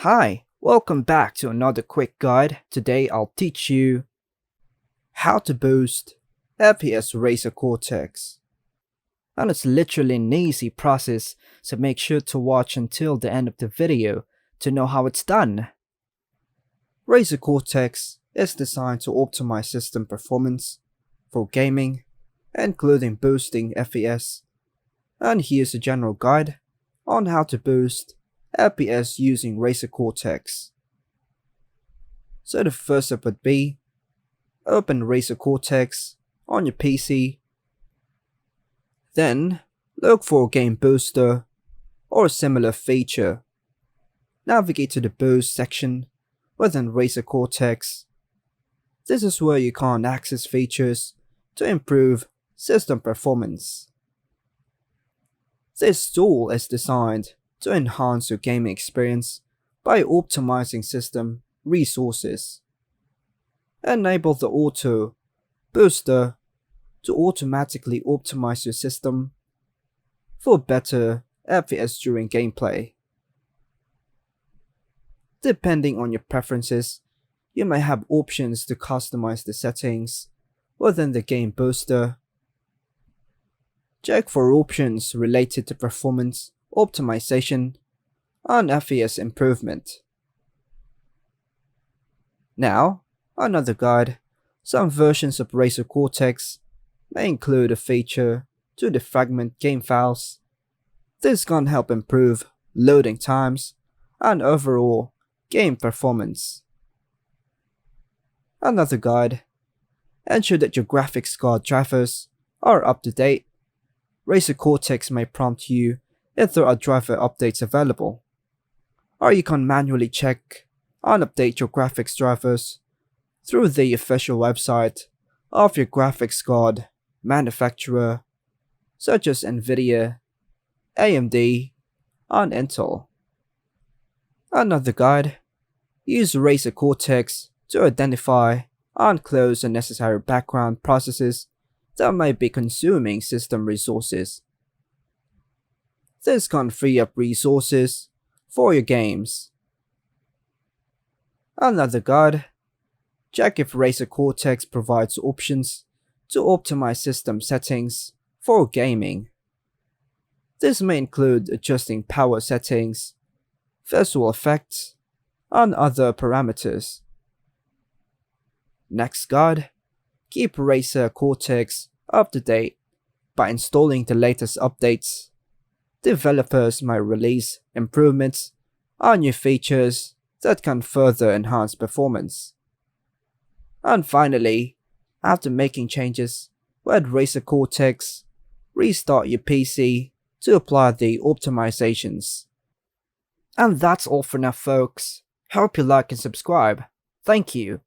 Hi, welcome back to another quick guide. Today I'll teach you how to boost FPS Razer Cortex. And it's literally an easy process, so make sure to watch until the end of the video to know how it's done. Razer Cortex is designed to optimize system performance for gaming, including boosting FPS. And here's a general guide on how to boost FPS using Razer Cortex. So the first step would be open Razer Cortex on your PC. Then look for a game booster or a similar feature. Navigate to the boost section within Razer Cortex. This is where you can access features to improve system performance. This tool is designed to enhance your gaming experience by optimizing system resources. Enable the Auto Booster to automatically optimize your system for better FPS during gameplay. Depending on your preferences, you may have options to customize the settings within the game booster. Check for options related to performance optimization and FPS improvement. Now, another guide. Some versions of Razer Cortex may include a feature to defragment game files. This can help improve loading times and overall game performance. Another guide. Ensure that your graphics card drivers are up to date. Razer Cortex may prompt you if there are driver updates available, or you can manually check and update your graphics drivers through the official website of your graphics card manufacturer, such as Nvidia, AMD, and Intel. Another guide. Use Razer Cortex to identify and close unnecessary background processes that may be consuming system resources. This can free up resources for your games. Another guide. Check if Razer Cortex provides options to optimize system settings for gaming. This may include adjusting power settings, visual effects, and other parameters. Next guide. Keep Razer Cortex up to date by installing the latest updates. Developers might release improvements and new features that can further enhance performance. And finally, after making changes with Razer Cortex, restart your PC to apply the optimizations. And that's all for now, folks. Hope you like and subscribe. Thank you.